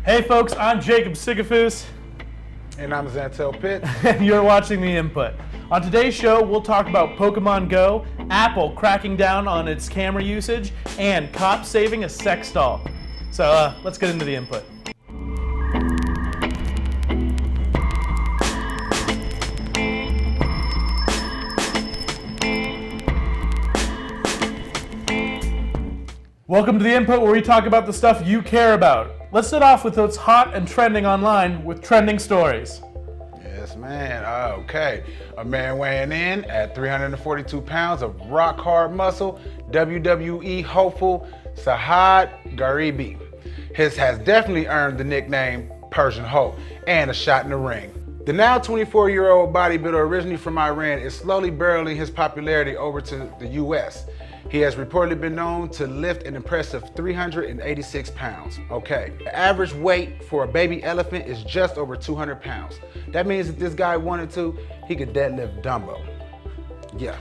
Hey folks, I'm Jacob Sigafus. And I'm Zantel Pitt. And you're watching The Input. On today's show, we'll talk about Pokemon Go, Apple cracking down on its camera usage, and cops saving a sex doll. So let's get into The Input. Welcome to The Input, where we talk about the stuff you care about. Let's start off with what's hot and trending online with trending stories. Yes, man. Okay. A man weighing in at 342 pounds of rock-hard muscle, WWE hopeful Sahad Garibi. His has definitely earned the nickname Persian Hope and a shot in the ring. The now 24-year-old bodybuilder originally from Iran is slowly barreling his popularity over to the U.S. He has reportedly been known to lift an impressive 386 pounds. Okay, the average weight for a baby elephant is just over 200 pounds. That means if this guy wanted to, he could deadlift Dumbo. Yeah.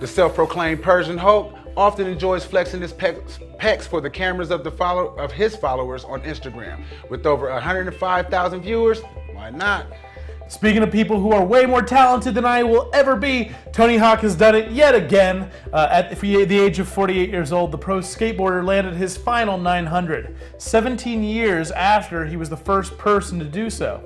The self-proclaimed Persian Hope often enjoys flexing his pecs for the cameras of his followers on Instagram. With over 105,000 viewers, why not? Speaking of people who are way more talented than I will ever be, Tony Hawk has done it yet again. At the age of 48 years old, the pro skateboarder landed his final 900, 17 years after he was the first person to do so.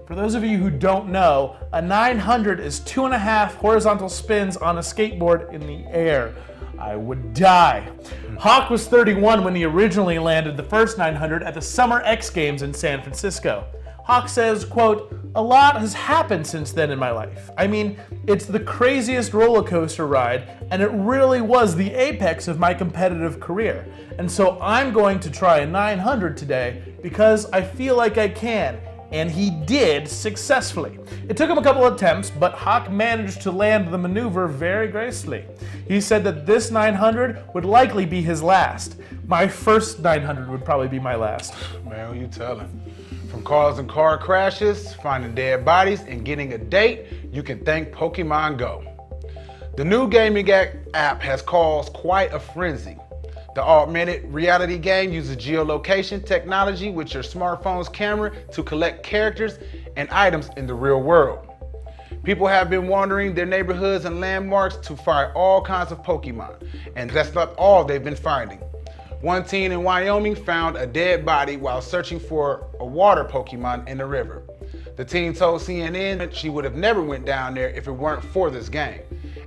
For those of you who don't know, a 900 is 2.5 horizontal spins on a skateboard in the air. I would die. Hawk was 31 when he originally landed the first 900 at the Summer X Games in San Francisco. Hawk says, quote, "A lot has happened since then in my life. I mean, it's the craziest roller coaster ride, and it really was the apex of my competitive career. And so I'm going to try a 900 today because I feel like I can." And he did successfully. It took him a couple attempts, but Hawk managed to land the maneuver very gracefully. He said that this 900 would likely be his last. My first 900 would probably be my last. Man, who you telling? From causing car crashes, finding dead bodies, and getting a date, you can thank Pokemon Go. The new gaming app has caused quite a frenzy. The augmented reality game uses geolocation technology with your smartphone's camera to collect characters and items in the real world. People have been wandering their neighborhoods and landmarks to find all kinds of Pokemon, and that's not all they've been finding. One teen in Wyoming found a dead body while searching for a water Pokemon in the river. The teen told CNN that she would have never went down there if it weren't for this game.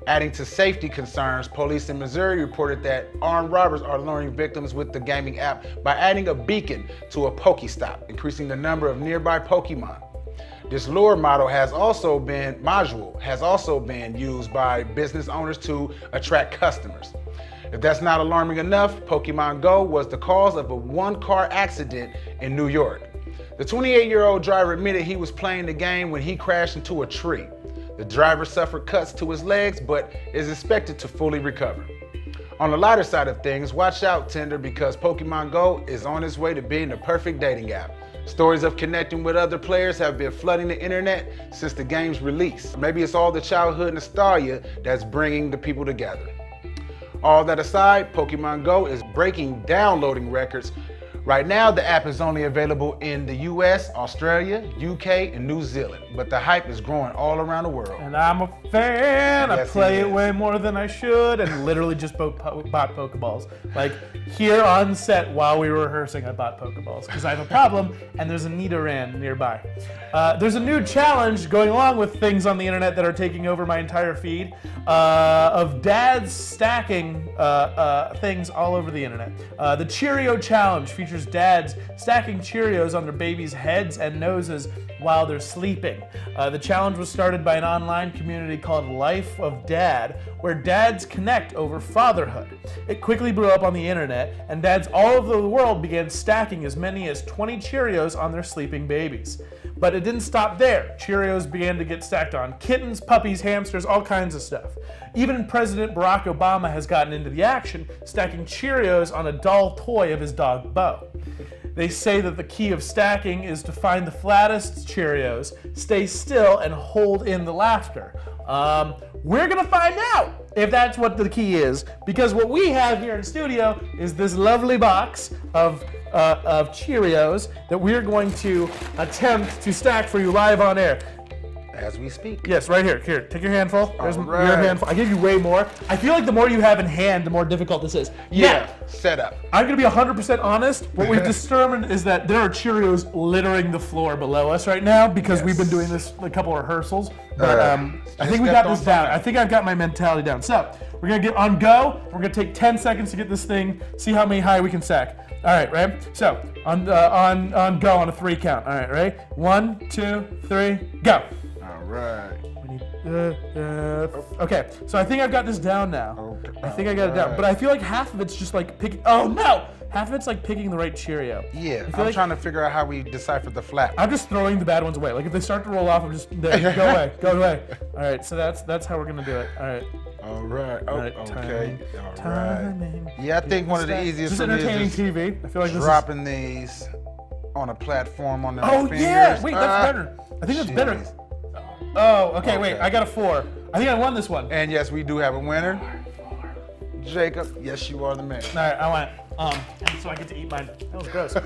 Adding to safety concerns, police in Missouri reported that armed robbers are luring victims with the gaming app by adding a beacon to a Pokestop, increasing the number of nearby Pokemon. This lure module has also been used by business owners to attract customers. If that's not alarming enough, Pokemon Go was the cause of a one-car accident in New York. The 28-year-old driver admitted he was playing the game when he crashed into a tree. The driver suffered cuts to his legs, but is expected to fully recover. On the lighter side of things, watch out, Tinder, because Pokemon Go is on its way to being the perfect dating app. Stories of connecting with other players have been flooding the internet since the game's release. Maybe it's all the childhood nostalgia that's bringing the people together. All that aside, Pokemon Go is breaking downloading records. Right now, the app is only available in the US, Australia, UK, and New Zealand, but the hype is growing all around the world. And I'm a fan. Yes, I play he it is. way more than I should, and literally just bought Pokeballs. Like, here on set while we were rehearsing, I bought Pokeballs because I have a problem, and there's a Nidoran nearby. There's a new challenge going along with things on the internet that are taking over my entire feed of dads stacking things all over the internet. The Cheerio challenge features dads stacking Cheerios on their babies' heads and noses while they're sleeping. The challenge was started by an online community called Life of Dad, where dads connect over fatherhood. It quickly blew up on the internet, and dads all over the world began stacking as many as 20 Cheerios on their sleeping babies. But it didn't stop there. Cheerios began to get stacked on kittens, puppies, hamsters, all kinds of stuff. Even President Barack Obama has gotten into the action, stacking Cheerios on a doll toy of his dog Bo. They say that the key of stacking is to find the flattest Cheerios, stay still, and hold in the laughter. We're gonna find out. if that's what the key is, because what we have here in studio is this lovely box of Cheerios that we're going to attempt to stack for you live on air. As we speak. Yes, right here. Here, take your handful. There's your right. handful. I gave you way more. I feel like the more you have in hand, the more difficult this is. Yeah, Now, set up. I'm going to be 100% honest. What we've determined is that there are Cheerios littering the floor below us right now because we've been doing this a couple of rehearsals. But I think we got this down. I think I've got my mentality down. So we're going to get on go. We're going to take 10 seconds to get this thing, see how many high we can stack. All right, right? So on go on a 3 count. All right, ready? 1, 2, 3, go. All right. Okay, so I think I've got this down now. Okay. I think I got it down, but I feel like half of it's just like picking. Oh no! Half of it's like picking the right Cheerio. Yeah, I feel I'm trying to figure out how we decipher the flap. I'm just throwing the bad ones away. Like if they start to roll off, I'm just there. Go away, go away. All right, so that's how we're gonna do it. All right. All right. Oh, Right, okay. All timing. right. Yeah, I think one of the easiest Just for me entertaining is just TV. I feel like this dropping these on a platform on their is. Oh fingers. yeah! Wait, that's better. I think that's better. Jeez. Oh, okay. Wait, Okay. I got a 4. I think I won this one. And yes, we do have a winner. Jacob, yes, you are the man. All right, I went. And so I get to eat mine. That was gross. So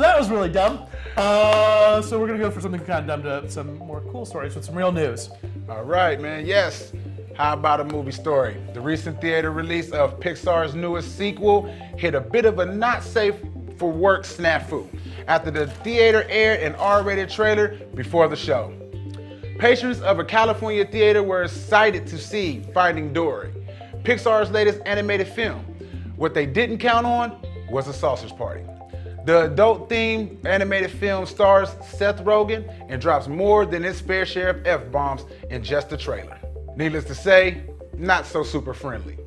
that was really dumb. So we're gonna go for something kind of dumb to some more cool stories with some real news. All right, man. Yes. How about a movie story? The recent theater release of Pixar's newest sequel hit a bit of a not safe for work snafu after the theater aired an R-rated trailer before the show. Patrons of a California theater were excited to see Finding Dory, Pixar's latest animated film. What they didn't count on was a sausage party. The adult-themed animated film stars Seth Rogen and drops more than its fair share of F-bombs in just the trailer. Needless to say, not so super friendly.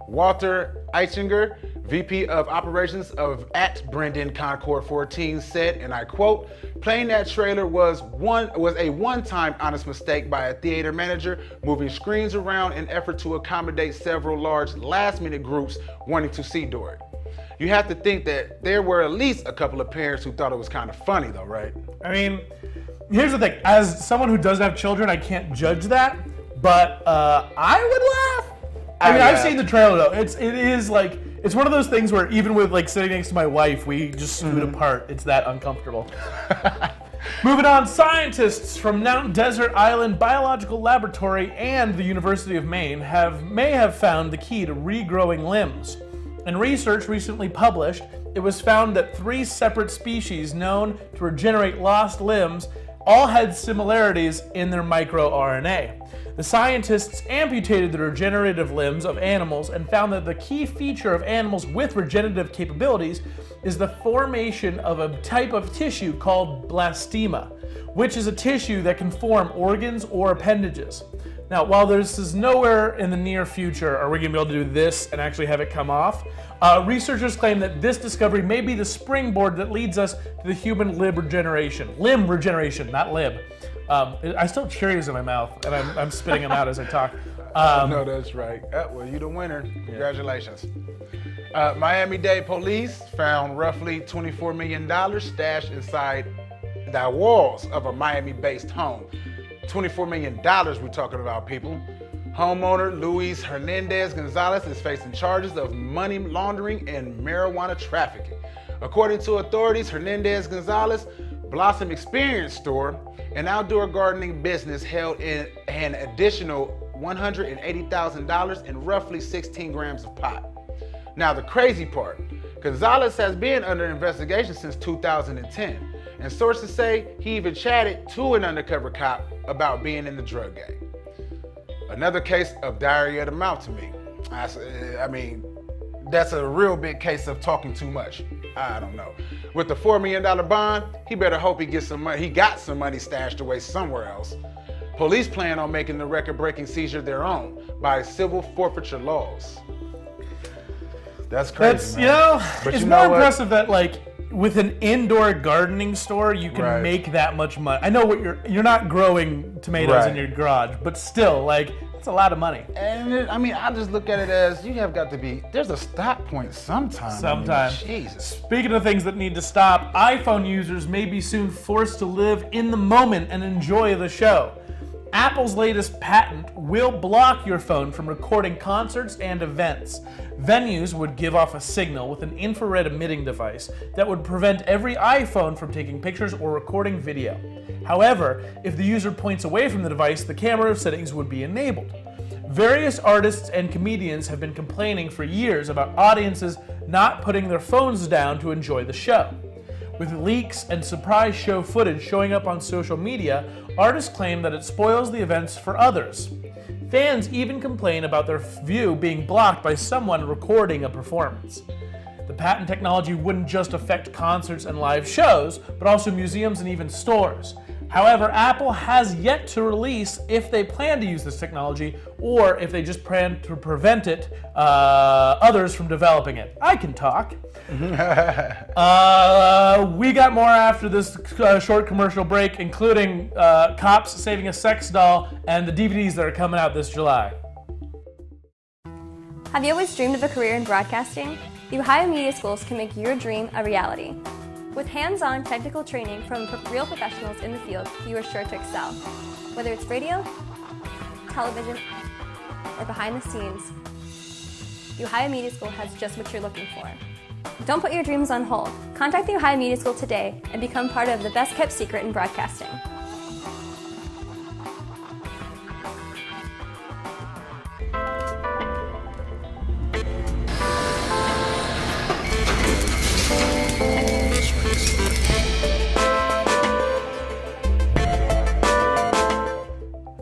Walter Eichinger, VP of Operations at Brendan Concord 14, said, and I quote, "Playing that trailer was a one-time honest mistake by a theater manager moving screens around in effort to accommodate several large last-minute groups wanting to see Dory." You have to think that there were at least a couple of parents who thought it was kind of funny though, right? I mean, here's the thing. As someone who doesn't have children, I can't judge that, but I would laugh. I mean, I've seen the trailer though. It is like, it's one of those things where even with like sitting next to my wife, we just scoot apart. It's that uncomfortable. Moving on, scientists from Mount Desert Island Biological Laboratory and the University of Maine may have found the key to regrowing limbs. In research recently published, it was found that 3 separate species known to regenerate lost limbs all had similarities in their microRNA. The scientists amputated the regenerative limbs of animals and found that the key feature of animals with regenerative capabilities is the formation of a type of tissue called blastema, which is a tissue that can form organs or appendages. Now, while this is nowhere in the near future are we going to be able to do this and actually have it come off, researchers claim that this discovery may be the springboard that leads us to the human limb regeneration, not lib. I still have Cheerios in my mouth, and I'm spitting them out as I talk. No, that's right. Well, you're the winner. Congratulations. Miami-Dade police found roughly $24 million stashed inside the walls of a Miami-based home. $24 million we're talking about, people. Homeowner Luis Hernandez Gonzalez is facing charges of money laundering and marijuana trafficking. According to authorities, Hernandez Gonzalez, Blossom Experience Store, an outdoor gardening business, held in an additional $180,000 and roughly 16 grams of pot. Now the crazy part, Gonzalez has been under investigation since 2010, and sources say he even chatted to an undercover cop about being in the drug gang. Another case of diarrhea of the mouth to me. I mean, that's a real big case of talking too much. I don't know. With the $4 million bond, he better hope he gets some money. He got some money stashed away somewhere else. Police plan on making the record-breaking seizure their own by civil forfeiture laws. That's crazy, man. But it's you know more what? impressive that like with an indoor gardening store, you can make that much money. I know what you're not growing tomatoes in your garage, but still, like, it's a lot of money. And I just look at it as you have got to be, there's a stop point sometime. Sometimes. Jesus. Speaking of things that need to stop, iPhone users may be soon forced to live in the moment and enjoy the show. Apple's latest patent will block your phone from recording concerts and events. Venues would give off a signal with an infrared emitting device that would prevent every iPhone from taking pictures or recording video. However, if the user points away from the device, the camera settings would be enabled. Various artists and comedians have been complaining for years about audiences not putting their phones down to enjoy the show. With leaks and surprise show footage showing up on social media, artists claim that it spoils the events for others. Fans even complain about their view being blocked by someone recording a performance. The patent technology wouldn't just affect concerts and live shows, but also museums and even stores. However, Apple has yet to release if they plan to use this technology or if they just plan to prevent it, others from developing it. I can talk. We got more after this short commercial break, including cops saving a sex doll and the DVDs that are coming out this July. Have you always dreamed of a career in broadcasting? The Ohio Media Schools can make your dream a reality. With hands-on technical training from real professionals in the field, you are sure to excel. Whether it's radio, television, or behind the scenes, the Ohio Media School has just what you're looking for. Don't put your dreams on hold. Contact the Ohio Media School today and become part of the best-kept secret in broadcasting.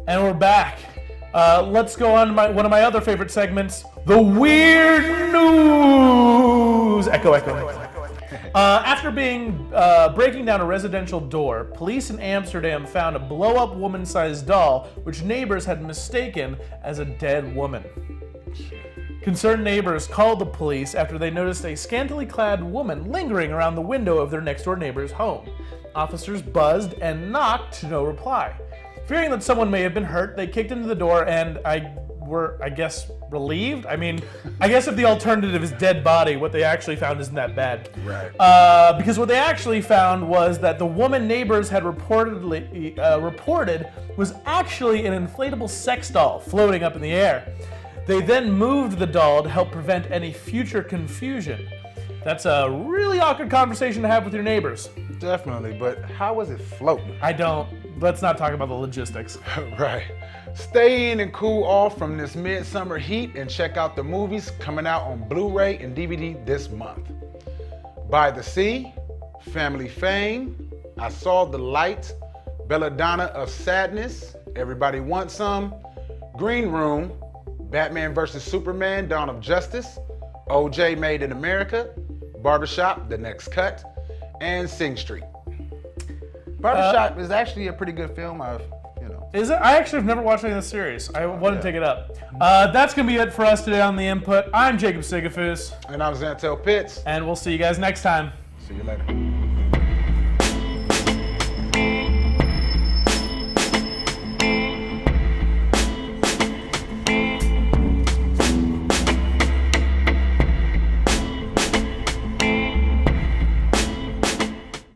And we're back. Let's go on to one of my other favorite segments, the Weird News. Echo. After breaking down a residential door, police in Amsterdam found a blow-up woman-sized doll, which neighbors had mistaken as a dead woman. Concerned neighbors called the police after they noticed a scantily clad woman lingering around the window of their next-door neighbor's home. Officers buzzed and knocked to no reply. Fearing that someone may have been hurt, they kicked into the door and were, I guess, relieved? I mean, I guess if the alternative is dead body, what they actually found isn't that bad. Right. Because what they actually found was that the woman neighbors had reported was actually an inflatable sex doll floating up in the air. They then moved the doll to help prevent any future confusion. That's a really awkward conversation to have with your neighbors. Definitely, but how was it floating? Let's not talk about the logistics. Right. Stay in and cool off from this midsummer heat and check out the movies coming out on Blu-ray and DVD this month. By the Sea, Family Fame, I Saw the Light, Belladonna of Sadness, Everybody Wants Some, Green Room, Batman vs. Superman, Dawn of Justice, OJ Made in America, Barbershop, The Next Cut, and Sing Street. Barbershop is actually a pretty good film. Is it? I actually have never watched any of the series. I want to take it up. That's going to be it for us today on The Input. I'm Jacob Sigafus. And I'm Zantel Pitts. And we'll see you guys next time. See you later.